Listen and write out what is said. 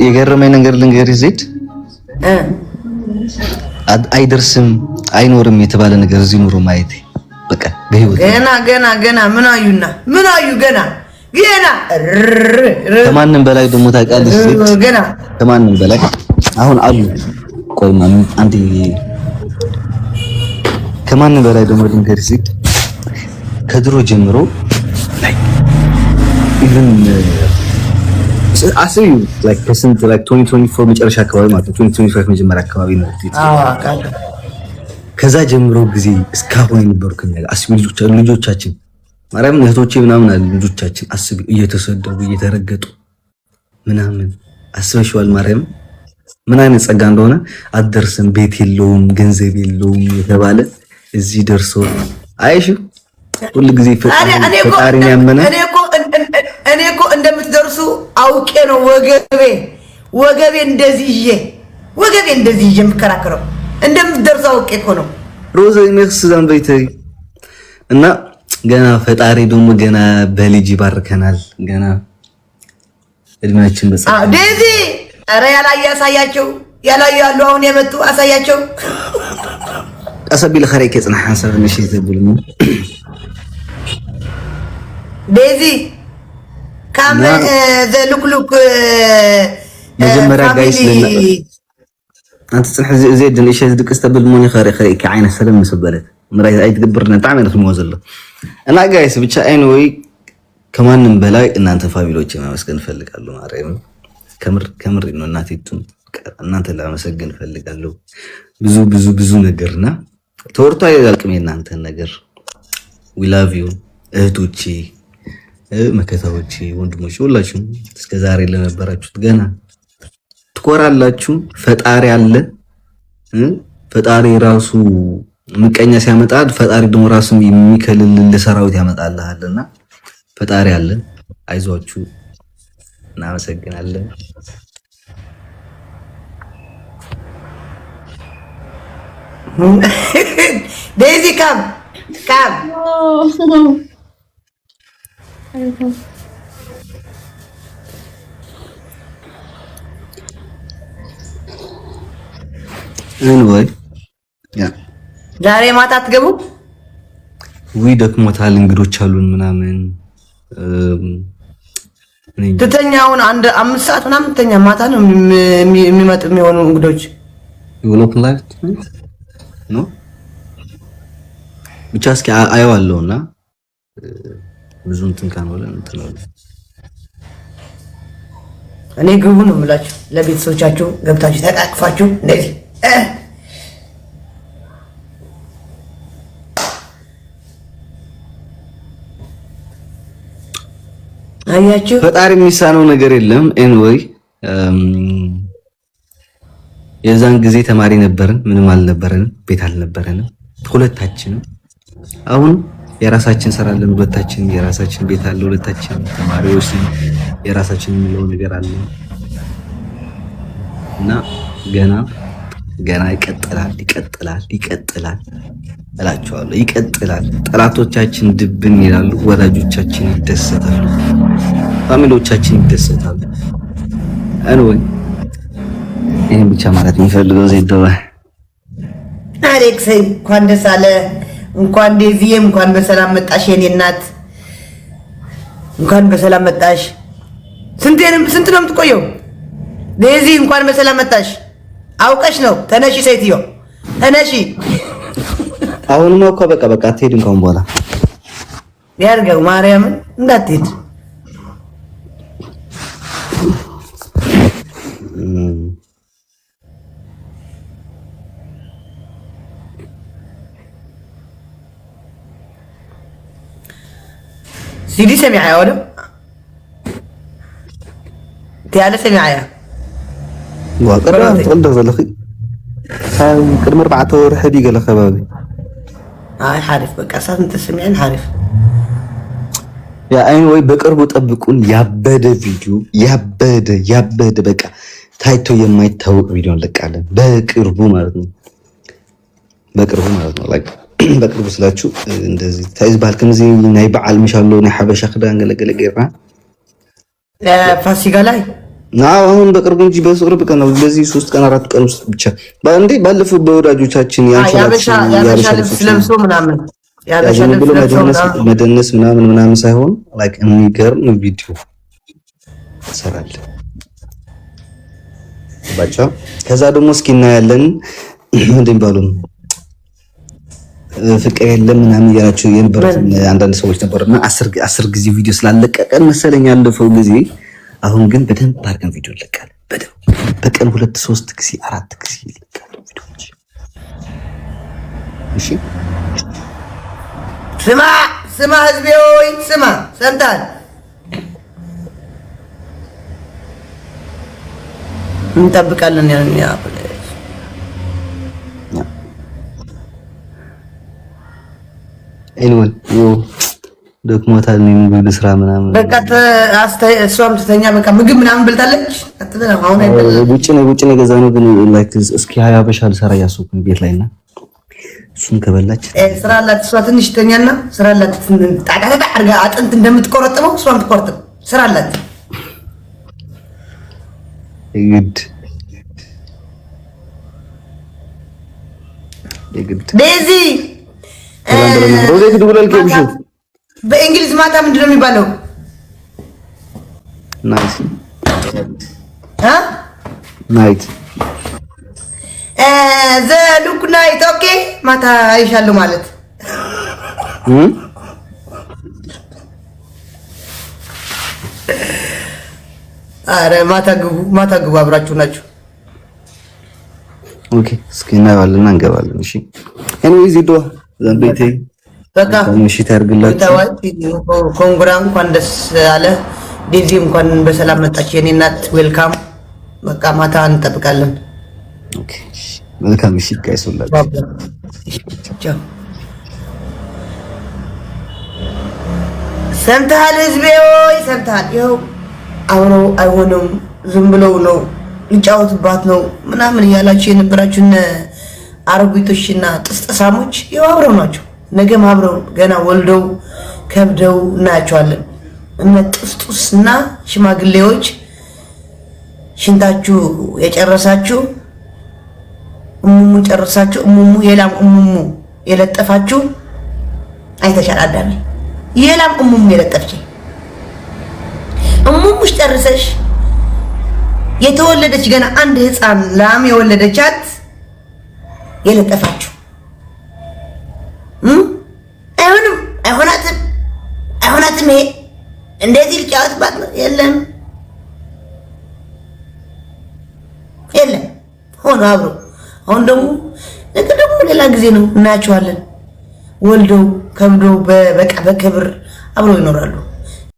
የገረመኝ ነገር ልንገርህ ዜድ አይደርስም አይኖርም የተባለ ነገር እዚህ ኑሮ ማየት በቃ በህይወት ገና ምን አዩ ገና ከማንም በላይ ደግሞ ታውቃለህ ገና ከማንም በላይ አሁን አሉ ቆይ ማን አንዴ ከማንም በላይ ደግሞ ልንገርህ ዜድ ከድሮ ጀምሮ even አስቢ like ከስንት like 2024 መጨረሻ አካባቢ ማለት 2025 መጀመሪያ አካባቢ ነው ከዛ ጀምሮ ጊዜ እስካሁን የነበሩ ከኛ አስቢ ልጆቻችን ማርያም እህቶቼ ምናምን አሉ ልጆቻችን አስቢ እየተሰደቡ እየተረገጡ ምናምን አስበሽዋል ማርያም ምን አይነት ጸጋ እንደሆነ አደርስም ቤት የለውም ገንዘብ የለውም የተባለ እዚህ ደርሶ አይሽ ሁሉ ጊዜ ፈጣሪን ያመነ እኔ እኮ እንደምትደርሱ አውቄ ነው ወገቤ እንደዚህ የምከራከረው እንደምትደርሱ አውቄ እኮ ነው ሮዛ ይመክስ ዘንበይተይ እና ገና ፈጣሪ ደግሞ ገና በልጅ ይባርከናል ገና እድሜያችን በጻ ዴዚ ኧረ ያላዩ ያሉ አሁን የመጡ አሳያቸው አሰቢል ኸሪክ የጽናህ ሐሳብ ነሽ ይዘብልኝ ዴዚ ካም ዘልኩልክ መጀመሪያ ጋይስ አንተ ጽንሕ زيد ليش دقست بالموني خريك عين السلام مسبلت مراي اي تقبرنا تعمل في موزله انا ጋይስ ብቻ ኤኒዌይ ከማንም በላይ እናንተ ፋሚሊዎች ማመስገን ፈልጋለሁ ማርያም ከምር ነው እናቴቱን እናንተ ለማመስገን ፈልጋለሁ ብዙ ነገርና ተወርቶ አይልቅም እናንተ ነገር we love you እህቶቼ መከታዎቼ ወንድሞቼ ሁላችሁም እስከዛሬ ለነበራችሁት ገና ትቆራላችሁ ፈጣሪ አለ ፈጣሪ ራሱ ምቀኛ ሲያመጣ ፈጣሪ ደግሞ ራሱ የሚከልል ለሰራዊት ያመጣልሃልና ፈጣሪ አለ አይዟችሁ እናመሰግናለን ዴዚ ካም anyway ዛሬ ማታ አትገቡ ወይ ደክሞታል እንግዶች አሉን ምናምን ትተኛውን አንድ 5 ሰዓት ምናምን ተኛ ማታ ነው የሚመጡ የሚሆኑ እንግዶች ይወሎክ ላይት ነው ብቻ እስኪ አየዋለሁና ብዙ እንትን ካንወለ እንትን ነው እኔ ግቡ ነው የምላችሁ ለቤተሰቦቻችሁ ገብታችሁ ተቃቅፋችሁ እንደዚህ አያችሁ ፈጣሪ የሚሳነው ነገር የለም ኤኒዌይ የዛን ጊዜ ተማሪ ነበርን ምንም አልነበረንም ቤት አልነበረንም ሁለታችንም አሁን የራሳችን ስራ አለን ሁለታችን የራሳችን ቤት አለ ሁለታችን ተማሪዎች የራሳችን የሚለው ነገር አለ እና ገና ይቀጥላል እላችኋለሁ ይቀጥላል ጠላቶቻችን ድብን ይላሉ ወዳጆቻችን ይደሰታሉ ፋሚሊዎቻችን ይደሰታሉ አንወይ ይሄን ብቻ ማለት የሚፈልገው ዘይደው አሌክስ እንኳን ደስ አለ እንኳን ዴዚዬም እንኳን በሰላም መጣሽ የኔ እናት እንኳን በሰላም መጣሽ ስንት ነው የምትቆየው ዴዚ እንኳን በሰላም መጣሽ አውቀሽ ነው ተነሺ ሴትዮ ተነሺ አሁንማ እኮ በቃ አትሄድ እንኳን በኋላ ያርገው ማርያም እንዳትሄድ سيدي سمعي ولا تيالا سمعي وقرا تقدر زلخي كرم 4 ور حدي قال خبابي هاي حارف بقى اساس انت سمعين حارف يا اين وي بقربو طبقون ያበደ ቪዲዮ ያበደ በቃ ታይቶ የማይታወቅ ቪዲዮ እንለቃለን በቅርቡ ማለት ነው like በቅርቡ ስላችሁ እንደዚህ ታይዝ ባልከም እዚህ ናይ በዓል ምሻሎ ናይ ሐበሻ ክዳን ገለገለ ገይራ ፋሲካ ላይ አሁን በቅርቡ እንጂ በቅርብ ቀን ነው። በዚህ 3 ቀን 4 ቀን ውስጥ ብቻ እንዴ ባለፈው በወዳጆቻችን ያበሻ ልብስ ለብሶ ምናምን ያበሻ ልብስ ለብሶ መደነስ ምናምን ሳይሆን ላይክ የሚገርም ቪዲዮ ሰራል ባቻ። ከዛ ደግሞ እስኪ እናያለን እንደሚባሉ ፍቅር የለም ምናምን እያላችሁ የነበሩት አንዳንድ ሰዎች ነበርና 10 ጊዜ ቪዲዮ ስላለቀቀን መሰለኝ ያለፈው ጊዜ። አሁን ግን በደንብ አድርገን ቪዲዮ እንለቃለን። በቀን 2 3 ጊዜ 4 ጊዜ እንለቃለን ቪዲዮዎች። እሺ ስማ ህዝቤ ሆይ ስማ፣ ሰምተሃል? እንጠብቃለን ያን ያ ኤልወን ደክሞታል ነው ምግብ ስራ ምናምን በቃ እሷም ትተኛ በቃ ምግብ ምናምን በልታለች። አሁን ውጭ ነው የገዛነው። ግን ላይክ እስኪ ሀበሻ ልሰራ እያሰብኩኝ ቤት ላይና እሱን ከበላች ስራ አላት እሷ ትንሽ ተኛና ስራ አላት። ጣጣጣ አድርጋ አጥንት እንደምትቆረጥመው እሷም ትቆርጥም ስራ አላት። ዴዚ በእንግሊዝ ማታ ምንድን ነው የሚባለው? ናይት ዘ ሉክ ናይት ኦኬ። ማታ አይሻለሁ ማለት አረ ማታ ግቡ አብራችሁ ናችሁ። ኦኬ እስኪ እናየዋለን እንገባለን። እሺ ኤኒዌይስ ሂዱ ዘንቤቴ በቃ ምሽት ያርግላችሁ። ኮንግራ እንኳን ደስ አለ። ዴዚ እንኳን በሰላም መጣች የኔ እናት ዌልካም። በቃ ማታ እንጠብቃለን። ኦኬ መልካም ምሽት ጋይስ ሁላችሁ ቻው። ሰምተሃል ህዝቤ ሆይ ሰምተሃል? ይኸው አብረው አይሆንም ዝም ብለው ነው ሊጫወቱባት ነው ምናምን እያላችሁ የነበራችሁ እነ አረጉቶችና ጥስጥሳሞች ይኸው አብረው ናቸው። ነገም አብረው ገና ወልደው ከብደው እናያቸዋለን። እነ ጥስጡስና ሽማግሌዎች ሽንታችሁ የጨረሳችሁ እሙሙ ጨረሳችሁ እሙሙ የላም እሙሙ የለጠፋችሁ አይተሻል አዳሚ። የላም እሙሙ የለጠፍች እሙሙሽ ጨርሰሽ የተወለደች ገና አንድ ህፃን ላም የወለደቻት የለጠፋችሁ አይሆናትም። ይሄ እንደዚህ ልጫወትባት ነው። የለም ሆኖ አብሮ አሁን ደግሞ ነገ ደግሞ ሌላ ጊዜ ነው እናያቸዋለን። ወልደው ከብደው በቃ በክብር አብረው ይኖራሉ።